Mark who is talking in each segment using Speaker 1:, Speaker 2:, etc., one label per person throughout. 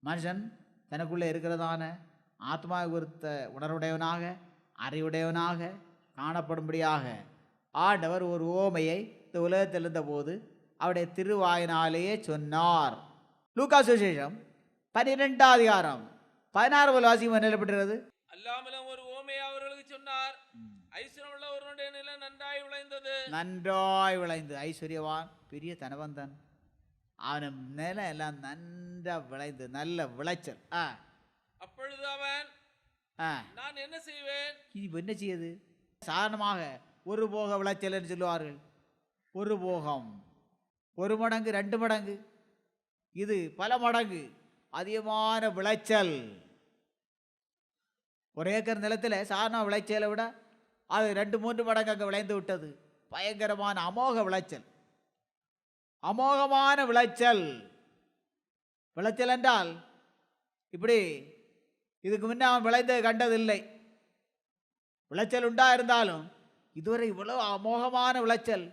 Speaker 1: மனுஷன் தனக்குள்ளே இருக்கிறதான ஆத்மா குறித்த உணர்வுடையவனாக அறிவுடையவனாக காணப்படும்படியாக ஆண்டவர் ஒரு ஓமையை இந்த உலகத்தில் இருந்தபோது அவருடைய திருவாயினாலேயே சொன்னார். லூக்கா சுவிசேஷம் 12ஆம் அதிகாரம் 16 வாசியம் நிலப்பட்டுகிறது.
Speaker 2: அல்லாமலும் ஒரு ஓமையை அவர்களுக்கு சொன்னார். ஐஸ்வர்யமுள்ள ஒருவனுடைய நிலம் நன்றாய் விளைந்தது.
Speaker 1: நன்றாய் விளைந்து ஐஸ்வர்யவான் பெரிய தனவந்தன், அவன் நிலம் எல்லாம் நன்றா விளைந்து நல்ல விளைச்சல்.
Speaker 2: அப்பொழுது அவன் நான் என்ன செய்வேன்?
Speaker 1: இது என்ன செய்யுது? சாதாரணமாக ஒரு போக விளைச்சல் என்று சொல்லுவார்கள். ஒரு போகம், ஒரு மடங்கு 2 மடங்கு, இது பல மடங்கு அதிகமான விளைச்சல். ஒரு ஏக்கர் நிலத்தில் சாதாரண விளைச்சலை விட அது 2-3 மடங்கு அங்கே விளைந்து விட்டது. பயங்கரமான அமோக விளைச்சல், அமோகமான விளைச்சல். விளைச்சல் என்றால் இப்படி இதுக்கு முன்ன அவன் விளைந்தது கண்டதில்லை. விளைச்சல் உண்டா இருந்தாலும் இதுவரை இவ்வளவு அமோகமான விளைச்சல்,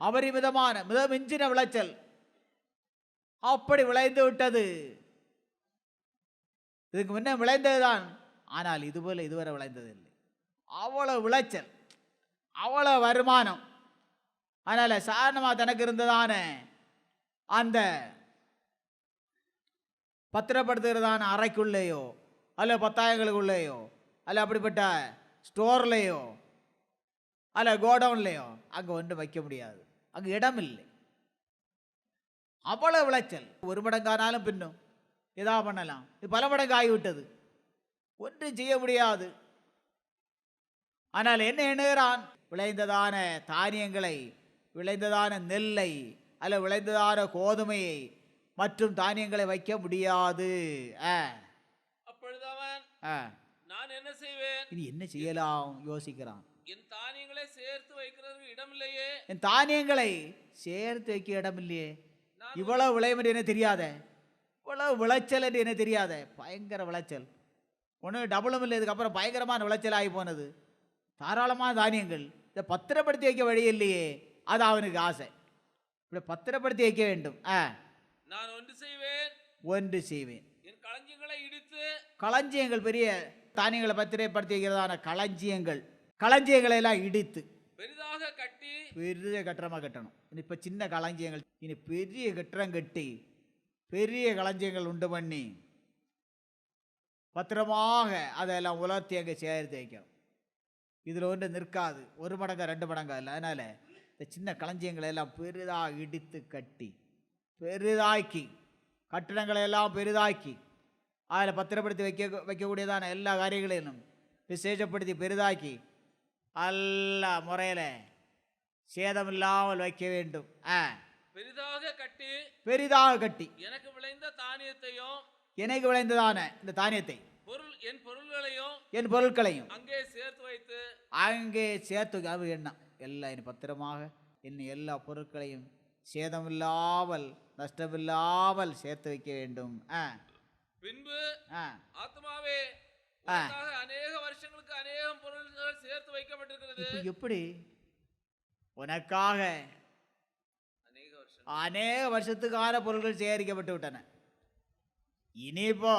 Speaker 1: அபரிமிதமான மிதமிஞ்சின விளைச்சல் அப்படி விளைந்து விட்டது. இதுக்கு முன்ன விளைந்ததுதான், ஆனால் இதுபோல இதுவரை விளைந்ததில்லை. அவ்வளவு விளைச்சல், அவ்வளவு வருமானம். அதனால சாதாரணமாக தனக்கு இருந்ததான அந்த பத்திரப்படுத்துகிறதான அறைக்குள்ளேயோ அல்ல பத்தாயங்களுக்குள்ளேயோ அல்ல அப்படிப்பட்ட ஸ்டோர்லேயோ அல்ல கோடவுன்லேயோ அங்கே ஒன்றும் வைக்க முடியாது. அங்கே இடம் இல்லை. அவ்வளவு விளைச்சல். ஒரு மடங்கானாலும் பின்னும் எதா பண்ணலாம். இது பல மடங்கு ஆகிவிட்டது, ஒன்றும் செய்ய முடியாது. ஆனால் என்ன எண்ணுகிறான்? விளைந்ததான தானியங்களை, விளைந்ததான நெல்லை அல்ல விளைந்ததான கோதுமையை மற்றும் தானியங்களை வைக்க முடியாது.
Speaker 2: அப்பொழுது அவன் நான் என்ன செய்வேன்?
Speaker 1: இது என்ன செய்யலாம் யோசிக்கிறான்.
Speaker 2: என் தானியங்களை சேர்த்து வைக்கிறதுக்கு இடம் இல்லையே.
Speaker 1: என் தானியங்களை சேர்த்து வைக்க இடம் இல்லையே. இவ்வளவு விளையும் என்று என்ன தெரியாத, இவ்வளவு விளைச்சல் என்று என்ன தெரியாத. பயங்கர விளைச்சல், ஒன்று டபுளும் இல்லை. இதுக்கப்புறம் பயங்கரமான விளைச்சல் ஆகி போனது. தாராளமான தானியங்கள். இதை பத்திரப்படுத்தி வைக்க வழி இல்லையே. அது அவனுக்கு ஆசை. இப்படி பத்திரப்படுத்தி வைக்க வேண்டும்.
Speaker 2: நான் ஒன்று செய்வேன்,
Speaker 1: ஒன்று செய்வேன்.
Speaker 2: என் களஞ்சியங்களை இடித்து,
Speaker 1: களஞ்சியங்கள் பெரிய தானியங்களை பத்திரப்படுத்தி வைக்கிறதான களஞ்சியங்களை எல்லாம் இடித்து
Speaker 2: பெரிதாக கட்டி,
Speaker 1: பெரிய கட்டடமாக கட்டணும். இப்போ சின்ன களஞ்சியங்கள், இனி பெரிய கட்டடம் கட்டி பெரிய களஞ்சியங்கள் உண்டு பண்ணி பத்திரமாக அதெல்லாம் உலர்த்தி அங்கே சேர்த்து வைக்கும். இதில் ஒன்று நிற்காது, 1 மடங்கு 2 மடங்கு இல்லை. அதனால் இந்த சின்ன களஞ்சியங்களை எல்லாம் பெரிதாக இடித்து கட்டி பெரிதாக்கி, கட்டிடங்களை எல்லாம் பெரிதாக்கி அதில் பத்திரப்படுத்தி வைக்கக்கூடியதான எல்லா காரியங்களையும் விசேஷப்படுத்தி பெரிதாக்கி எல்லா முறையில் சேதமில்லாமல் வைக்க வேண்டும். பெரிதாக கட்டி
Speaker 2: எனக்கு விளைந்த தானியத்தையும்,
Speaker 1: எனக்கு விளைந்ததான இந்த தானியத்தை,
Speaker 2: என் பொருட்களையும்
Speaker 1: அங்கே சேர்த்து எண்ணம் எல்லாம் இனி பத்திரமாக இன்னும் எல்லா பொருட்களையும் சேதமில்லாமல் நஷ்டமில்லாமல் சேர்த்து வைக்க வேண்டும்.
Speaker 2: பின்பு ஆத்மாவே, அநேக வருஷங்களுக்கு அநேகம் பொருட்கள் சேர்த்து வைக்கப்பட்டிருக்கிறது.
Speaker 1: எப்படி? உனக்காக அநேக வருஷத்துக்கான பொருட்கள் சேகரிக்கப்பட்டு விட்டன. இனிப்போ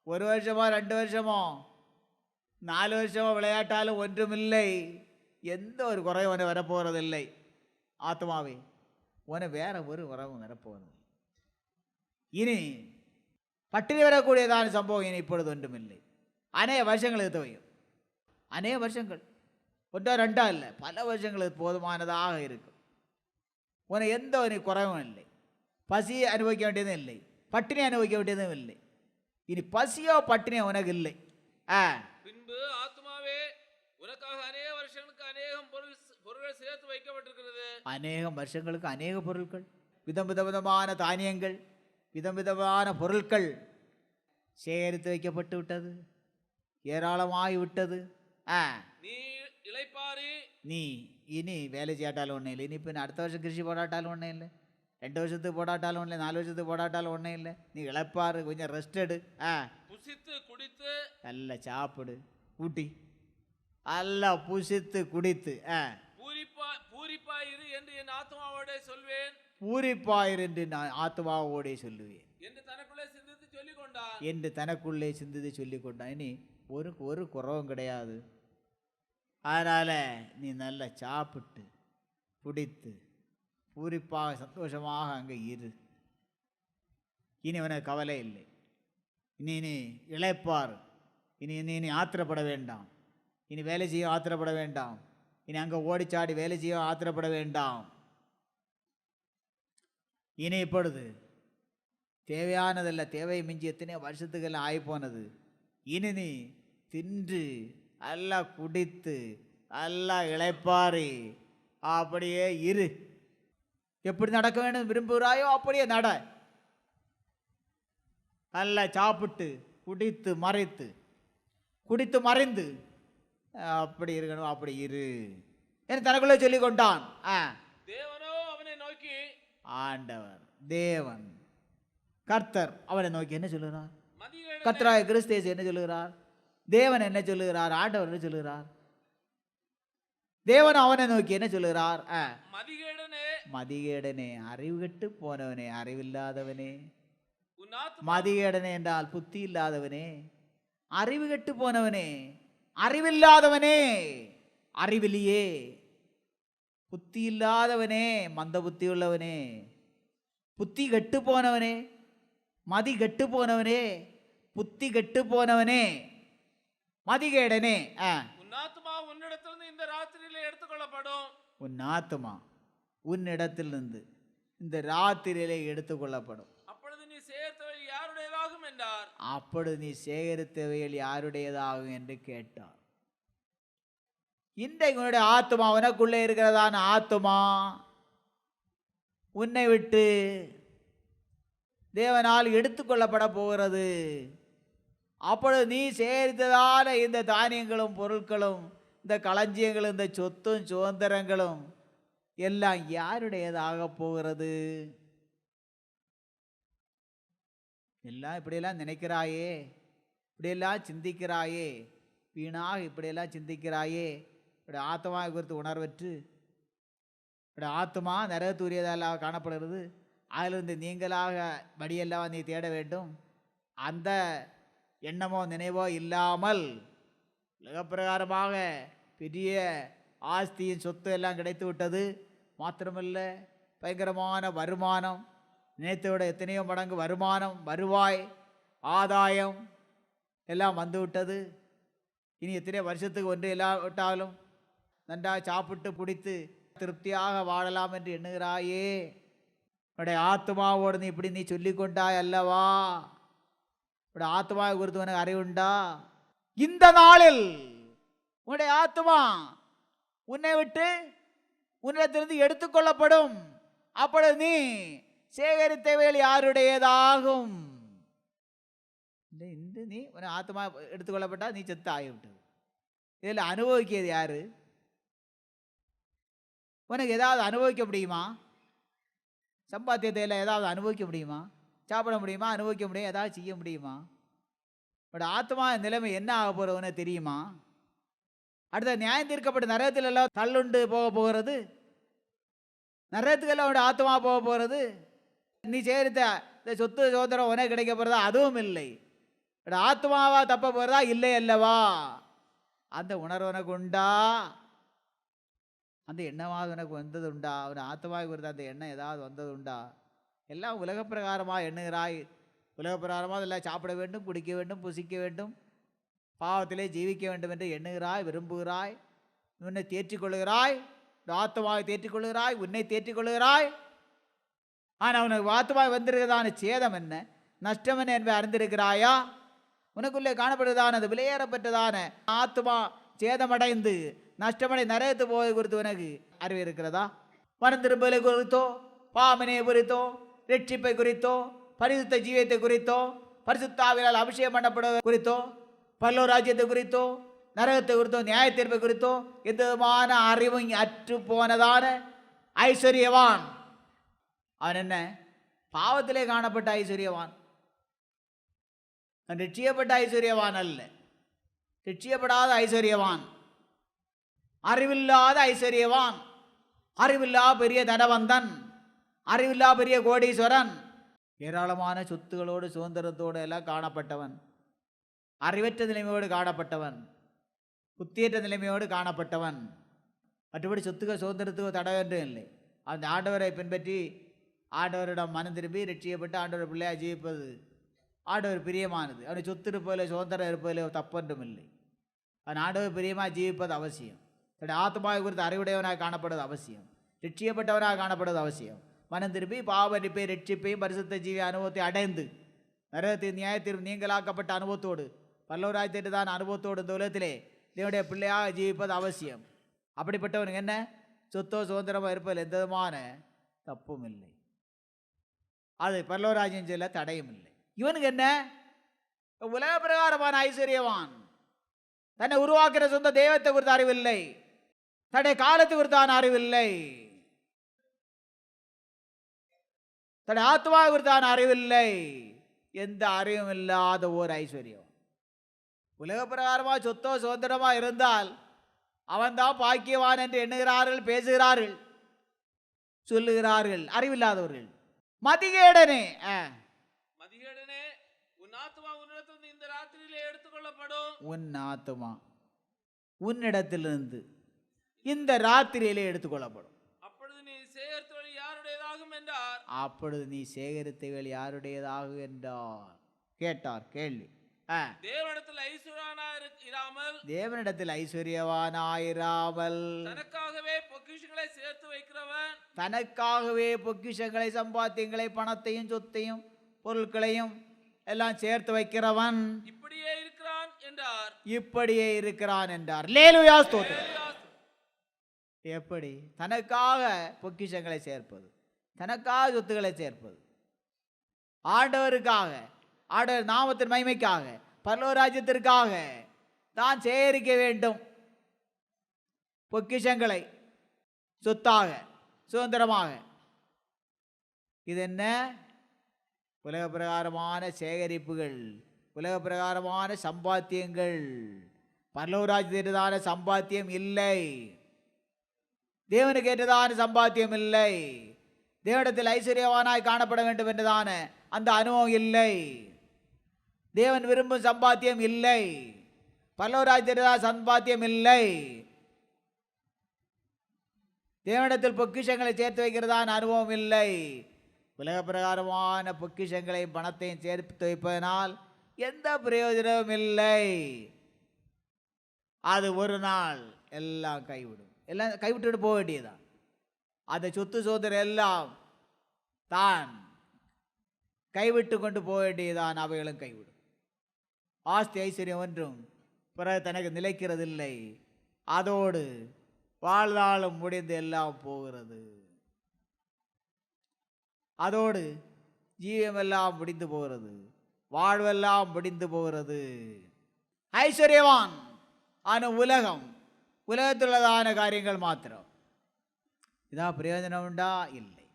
Speaker 1: 1 வருஷமோ 2 வருஷமோ 4 வருஷமோ விளையாட்டாலும் ஒன்றுமில்லை. எந்த ஒரு குறையும் உன வரப்போறதில்லை. ஆத்மாவே, உன வேற ஒரு உறவும் வரப்போகிறது. இனி பட்டினி வரக்கூடியதான சம்பவம் இனி இப்பொழுது ஒன்றுமில்லை. அநேக வருஷங்களுக்கு தேவையும், அநேக வருஷங்கள், 1 2 இல்லை, பல வருஷங்களுக்கு போதுமானதாக இருக்கும். உனக்கு எந்த ஒரு குறைவும் இல்லை. பசியை அனுபவிக்க வேண்டியதும் இல்லை, பட்டினி அனுபவிக்க வேண்டியதும் இல்லை. இனி பசியோ பட்டினியோ உனக்கு இல்லை.
Speaker 2: பின்பு ஆத்மாவே, உனக்காக அநேக வருஷங்களுக்கு அநேகம் பொருட்கள் சேர்த்து வைக்கப்பட்டிருக்கிறது.
Speaker 1: அநேகம் வருஷங்களுக்கு அநேக பொருட்கள், விதமான தானியங்கள், விதமான பொருட்கள் சேகரித்து வைக்கப்பட்டு விட்டது, ஏராளமாகி விட்டது.
Speaker 2: நீ இளைப்பாரி,
Speaker 1: நீ இனி வேலை செய்யாட்டாலும் ஒன்றும் இல்லை. இனி இப்போ அடுத்த வருஷம் கிருஷி போடாட்டாலும் ஒன்றும் இல்லை, 2 வருஷத்துக்கு போடாட்டாலும் ஒன்றும் இல்லை, 4 வருஷத்துக்கு போடாட்டாலும் ஒன்றும் இல்லை. நீ இளைப்பாரு, கொஞ்சம் ரெஸ்ட் எடு.
Speaker 2: புசித்து குடித்து,
Speaker 1: நல்லா சாப்பிடு, ஊட்டி நல்லா புசித்து குடித்து
Speaker 2: பூரிப்பாயிரு என்று என் ஆத்மாவோட சொல்வேன்,
Speaker 1: பூரிப்பாயிரு என்று நான் ஆத்மாவோட சொல்லுவேன்
Speaker 2: என்று தனக்குள்ளே சிந்தித்து சொல்லி கொண்டான்
Speaker 1: என்று தனக்குள்ளே சிந்தித்து சொல்லிக் கொண்டான். இனி ஒரு குறவும் கிடையாது. அதனால் நீ நல்லா சாப்பிட்டு குடித்து பூரிப்பாக சந்தோஷமாக அங்கே இரு. இனி உனக்கு கவலை இல்லை. இனி நீ இளைப்பார். இனி ஆத்திரப்பட வேண்டாம். இனி வேலை செய்ய ஆத்திரப்பட வேண்டாம். இனி அங்கே ஓடிச்சாடி வேலை செய்ய ஆத்திரப்பட வேண்டாம். இனி இப்பொழுது தேவையானதல்ல, தேவை மிஞ்சி எத்தனையோ வருஷத்துக்கெல்லாம் ஆகிப்போனது. இனி நீ தின்று நல்லா குடித்து நல்லா இளைப்பாரி அப்படியே இரு. எப்படி நடக்க வேண்டும் விரும்புகிறாயோ அப்படியே நட. நல்லா சாப்பிட்டு குடித்து மறைந்து அப்படி இருக்கணும், அப்படி இரு என்று தனக்குள்ளே சொல்லி கொண்டான்.
Speaker 2: தேவனோ அவனை நோக்கி,
Speaker 1: ஆண்டவர் தேவன் கர்த்தர் அவனை நோக்கி என்ன சொல்லுகிறார்?
Speaker 2: மதிகேடனே,
Speaker 1: கர்த்தராய கிறிஸ்து இயேசு என்ன சொல்லுகிறார்? தேவன் என்ன சொல்லுகிறார்? ஆண்டவர் என்ன சொல்லுகிறார்? தேவன் அவனை நோக்கி என்ன சொல்லுகிறார்?
Speaker 2: மதிகேடனே,
Speaker 1: மதிகேடனே, அறிவு கெட்டு போனவனே, அறிவில்லாதவனே.
Speaker 2: உன் ஆத்துமா
Speaker 1: மதிகேடனே என்றால் புத்தி இல்லாதவனே, அறிவு கெட்டு போனவனே, அறிவில்லாதவனே, அறிவிலியே, புத்தி இல்லாதவனே, மந்த புத்தி உள்ளவனே, புத்தி கெட்டு போனவனே, மதி கெட்டு போனவனே, புத்தி கெட்டு போனவனே, மதிகேடனே.
Speaker 2: உன் ஆத்துமா உன்னிடத்திலிருந்து இந்த ராத்திரியிலே எடுத்துக்கொள்ளப்படும்.
Speaker 1: உன் ஆத்துமா உன்னிடத்திலிருந்து இந்த ராத்திரியிலே எடுத்துக்கொள்ளப்படும்.
Speaker 2: அப்பொழுது நீ சேர்த்தவைகள் யாருடையதாகும் என்றார்.
Speaker 1: அப்பொழுது நீ சேகரித்தவைகள் யாருடையதாகும் என்று கேட்டார். இன்றைக்கு உன்னுடைய ஆத்துமா, உனக்குள்ளே இருக்கிறதான ஆத்துமா உன்னை விட்டு தேவனால் எடுத்துக்கொள்ளப்பட போகிறது. அப்பொழுது நீ சேகரித்ததான இந்த தானியங்களும் பொருட்களும் இந்த களஞ்சியங்களும் இந்த சொத்தும் சுதந்திரங்களும் எல்லாம் யாருடையதாக போகிறது? எல்லாம் இப்படியெல்லாம் நினைக்கிறாயே, இப்படியெல்லாம் சிந்திக்கிறாயே, வீணாக இப்படியெல்லாம் சிந்திக்கிறாயே. இப்படி ஆத்மாவை குறித்து உணர்வற்று இப்படி ஆத்மா நரகத்துரியதாக காணப்படுகிறது. அதிலிருந்து நீங்களாக வழியெல்லாம் நீ தேட வேண்டும். அந்த எண்ணமோ நினைவோ இல்லாமல் உலகப்பிரகாரமாக பெரிய ஆஸ்தியின் சொத்து எல்லாம் கிடைத்து விட்டது. மாத்திரமல்ல, பயங்கரமான வருமானம், நினைத்த விட எத்தனையோ மடங்கு வருமானம், வருவாய், ஆதாயம் எல்லாம் வந்து விட்டது. இனி எத்தனையோ வருஷத்துக்கு ஒன்று இல்லாவிட்டாலும் நன்றாக சாப்பிட்டு குடித்து திருப்தியாக வாழலாம் என்று எண்ணுகிறாயே. உன்னுடைய ஆத்மாவோடு நீ இப்படி நீ சொல்லிக்கொண்டாய் அல்லவா? உன்னுடைய ஆத்மாவை குறித்து உனக்கு அறிவுண்டா? இந்த நாளில் உன்னுடைய ஆத்மா உன்னை விட்டு உன்னிடத்திலிருந்து எடுத்துக்கொள்ளப்படும். அப்பொழுது நீ சேகரித்தவைகள் யாருடையதாகும்? இந்த நீ உன்னை ஆத்மா எடுத்துக்கொள்ளப்பட்டா நீ செத்து ஆகிவிட்டது. இதில் அனுபவிக்கிறது யாரு? உனக்கு ஏதாவது அனுபவிக்க முடியுமா? சம்பாத்தியத்தையில் ஏதாவது அனுபவிக்க முடியுமா? சாப்பிட முடியுமா? அனுபவிக்க முடியும்? ஏதாவது செய்ய முடியுமா? உன்னோட ஆத்மா நிலைமை என்ன ஆக போகிறவனே தெரியுமா? அடுத்த நியாயம் தீர்க்கப்பட்ட நரகத்தில் எல்லாம் தள்ளுண்டு போக போகிறது. நரகத்துக்கெல்லாம் உன்னோட ஆத்மா போக போகிறது. நீ சேர்த்த இந்த சொத்து சோதரம் உனக்கு கிடைக்க போகிறதா? அதுவும் இல்லை. உன்னோட ஆத்மாவா தப்ப போகிறதா? இல்லை அல்லவா? அந்த உணர்வு உனக்கு உண்டா? அந்த எண்ணமாவது உனக்கு வந்தது உண்டா? அவன் ஆத்மாவை குறித்த அந்த எண்ணம் ஏதாவது வந்தது உண்டா? எல்லாம் உலகப்பிரகாரமாக எண்ணுகிறாய். உலகப்பிரகாரமாக எல்லாம் சாப்பிட வேண்டும், குடிக்க வேண்டும், புசிக்க வேண்டும், பாவத்திலே ஜீவிக்க வேண்டும் என்று எண்ணுகிறாய், விரும்புகிறாய். உன்னை தேற்றிக்கொள்கிறாய், ஆத்மாவை தேற்றிக்கொள்கிறாய், உன்னை தேற்றிக்கொள்கிறாய். ஆனால் உனக்கு ஆத்மாவை வந்திருக்கிறதான சேதம் என்ன, நஷ்டம் என்ன என்பதை அறிந்திருக்கிறாயா? உனக்குள்ளே காணப்படுவதான அது விலையேறப்பட்டதான ஆத்மா சேதமடைந்து நஷ்டமடை நரகத்து போவதை குறித்து உனக்கு அறிவு இருக்கிறதா? மனம் திரும்பலை குறித்தோ, பாவனை குறித்தோ, ரட்சிப்பை குறித்தோ, பரிசுத்த ஜீவியத்தை குறித்தோ, பரிசுத்தாவினால் அபிஷேகம் பண்ணப்படுவதை குறித்தோ, பல்லோ ராஜ்யத்தை குறித்தோ, நரகத்தை குறித்தோ, நியாய தீர்ப்பை குறித்தோ எந்த விதமான அறிவும் அற்று போனதான ஐஸ்வர்யவான். அவன் என்ன? பாவத்திலே காணப்பட்ட ஐஸ்வர்யவான், ரட்சியப்பட்ட ஐஸ்வர்யவான் அல்ல. ரட்சியப்படாத ஐஸ்வர்யவான், அறிவில்லாத ஐஸ்வர்யவான், அறிவில்லா பெரிய தனவந்தன், அறிவில்லா பெரிய கோடீஸ்வரன். ஏராளமான சொத்துகளோடு சுதந்திரத்தோடு எல்லாம் காணப்பட்டவன், அறிவற்ற நிலைமையோடு காணப்பட்டவன், புத்தியற்ற நிலைமையோடு காணப்பட்டவன். மற்றபடி சொத்துக்க சுதந்திரத்துக்கு தடை ஒன்றும் இல்லை. அந்த ஆண்டவரை பின்பற்றி ஆண்டவரிடம் மனம் திரும்பி ரட்சிக்கப்பட்டு ஆண்டவர் பிள்ளையாக ஜீவிப்பது ஆண்டவர் பிரியமானது. அவனுடைய சொத்து இருப்பதில் சுதந்திரம் இருப்பதில் தப்பொன்றும் இல்லை. அவன் ஆண்டவர் பிரியமாக ஜீவிப்பது அவசியம். தன்னுடைய ஆத்மாவை குறித்து அறிவுடையவனாக காணப்படுவது அவசியம். ரட்சிக்கப்பட்டவனாக காணப்படுவது அவசியம். மனம் திரும்பி பாவரிப்பை ரட்சிப்பையும் பரிசுத்த ஜீவி அனுபவத்தை அடைந்து நரகத்தின் நியாயத்திற்கு நீங்களாக்கப்பட்ட அனுபவத்தோடு பல்லவராஜ்யத்திட்டு தான் அனுபவத்தோடு இந்த உலகத்திலே தேவனுடைய பிள்ளையாக ஜீவிப்பது அவசியம். அப்படிப்பட்டவனுக்கு என்ன சொத்தோ சுதந்திரமாக இருப்பதில் எந்த விதமான தப்பும் இல்லை. அது பல்லவராஜ்யம் செல்ல தடையும் இல்லை. இவனுக்கு என்ன உலக பிரகாரமான ஐஸ்வர்யவான், தன்னை உருவாக்குற சொந்த தெய்வத்தை குறித்த அறிவில்லை, தன்னுடைய காலத்தை குறித்தான அறிவில்லை, தன்னுடைய ஆத்மாவை குறித்தான அறிவில்லை, எந்த அறிவும் இல்லாத ஓர் ஐஸ்வர்யம். உலக பிரகாரமாக சொத்தோ சுதந்திரமா இருந்தால் அவன்தான் பாக்கியவான் என்று எண்ணுகிறார்கள், பேசுகிறார்கள், சொல்லுகிறார்கள் அறிவில்லாதவர்கள். மதிகேடனே
Speaker 2: மதிகேடனே, உன் ஆத்துமா உன்னிடத்திலிருந்து இந்த ராத்திரியிலே எடுத்துக்கொள்ளப்படும்.
Speaker 1: உன் ஆத்துமா உன்னிடத்திலிருந்து இந்த ராத்திரியிலே எடுத்துக்கொள்ளப்படும்.
Speaker 2: அப்பொழுது நீ சேகரித்தவள் யாருடையதாகும் என்றார்.
Speaker 1: அப்பொழுது நீ சேகரித்தவள் யாருடையதாகும் என்றார். கேட்டார் கேள்வி.
Speaker 2: தேவனிடத்தில் ஐஸ்வர்யவானாயிராமல்,
Speaker 1: தேவனிடத்தில் ஐஸ்வர்யவானாயிராமல்
Speaker 2: தனக்காகவே பொக்கிஷங்களை சேர்த்து வைக்கிறவன்,
Speaker 1: தனக்காகவே பொக்கிஷங்களை சம்பாத்தியங்களை பணத்தையும் சொத்தையும் பொருட்களையும் எல்லாம் சேர்த்து வைக்கிறவன்
Speaker 2: இப்படியே இருக்கிறான் என்றார்.
Speaker 1: இப்படியே இருக்கிறான் என்றார். அல்லேலூயா ஸ்தோத்திரம். எப்படி தனக்காக பொக்கிஷங்களை சேர்ப்பது, தனக்காக சொத்துக்களை சேர்ப்பது, ஆண்டவருக்காக, ஆண்டவர் நாமத்தின் மகிமைக்காக, பரலோகராஜ்யத்திற்காக தான் சேகரிக்க வேண்டும் பொக்கிஷங்களை, சொத்தாக சுதந்திரமாக. இது என்ன? உலக பிரகாரமான சேகரிப்புகள், உலக பிரகாரமான சம்பாத்தியங்கள். பரலோகராஜ்யத்திற்கான சம்பாத்தியம் இல்லை, தேவனுக்கு ஏற்றதான சம்பாத்தியம் இல்லை, தேவனிடத்தில் ஐஸ்வர்யவானாய் காணப்பட வேண்டும் என்றதான அந்த அனுபவம் இல்லை, தேவன் விரும்பும் சம்பாத்தியம் இல்லை, பரலோகராஜ்யத்திற்கான சம்பாத்தியம் இல்லை, தேவனிடத்தில் பொக்கிஷங்களை சேர்த்து வைக்கிறதான அனுபவம் இல்லை. உலக பிரகாரமான பொக்கிஷங்களையும் பணத்தையும் சேர்த்து வைப்பதனால் எந்த பிரயோஜனமும் இல்லை. அது ஒரு நாள் எல்லாம் கைவிடும், எல்லாம் கைவிட்டுட்டு போக வேண்டியதுதான். அந்த சொத்து சோதரம் எல்லாம் தான் கைவிட்டு கொண்டு போக வேண்டியதான், அவைகளும் கைவிடும். ஆஸ்தி ஐஸ்வர்யம் ஒன்றும் பிறகு தனக்கு நிலைக்கிறதில்லை, அதோடு வாழ்நாளும் முடிந்து எல்லாம் போகிறது, அதோடு ஜீவமெல்லாம் முடிந்து போகிறது, வாழ்வெல்லாம் முடிந்து போகிறது. ஐஸ்வர்யவான் ஆன உலகம், உலகத்துள்ளதான காரியங்கள் மாத்திரம். இதா பிரயோஜனம் உண்டா? இல்லை.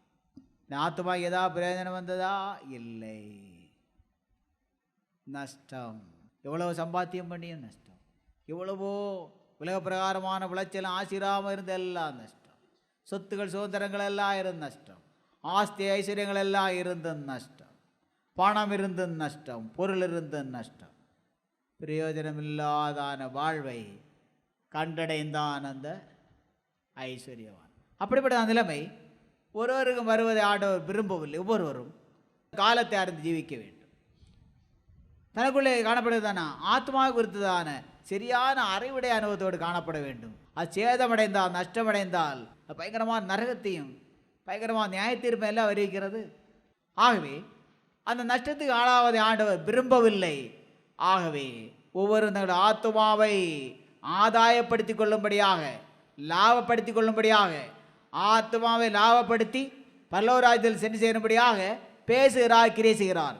Speaker 1: ஆத்மா ஏதா பிரயோஜனம் வந்ததா? இல்லை. நஷ்டம். எவ்வளவு சம்பாத்தியம் பண்ணியும் நஷ்டம், எவ்வளவோ உலக பிரகாரமான விளைச்சல் ஆசிராமல் இருந்த எல்லாம் நஷ்டம், சொத்துக்கள் சுதந்திரங்கள் எல்லாம் இருந்த நஷ்டம், ஆஸ்தி ஐஸ்வர்யங்கள் எல்லாம் இருந்த நஷ்டம், பணம் இருந்த நஷ்டம், பொருள் இருந்த நஷ்டம், பிரயோஜனமில்லாதான வாழ்வை கண்டடைந்தான் அந்த ஐஸ்வர்யவான். அப்படிப்பட்ட நிலைமை ஒருவருக்கும் வருவதை ஆண்டவர் விரும்பவில்லை. ஒவ்வொருவரும் காலத்தை அறிந்து ஜீவிக்க வேண்டும். தனக்குள்ளே காணப்படுவதான ஆத்மாவை குறித்ததான சரியான அறிவுடைய அனுபவத்தோடு காணப்பட வேண்டும். அது சேதமடைந்தால், நஷ்டமடைந்தால் பயங்கரமான நரகத்தையும் பயங்கரமான நியாயத்தீர்ப்பை எல்லாம் வருவிக்கிறது. ஆகவே அந்த நஷ்டத்துக்கு ஆளாவதை ஆண்டவர் விரும்பவில்லை. ஆகவே ஒவ்வொரு தங்களுடைய ஆத்மாவை ஆதாயப்படுத்திக் கொள்ளும்படியாக, லாபப்படுத்திக் கொள்ளும்படியாக, ஆத்மாவை லாபப்படுத்தி பரலோகராஜ்யத்தில் சென்று சேரும்படியாக பேசுகிறார், கிரியை செய்கிறார்.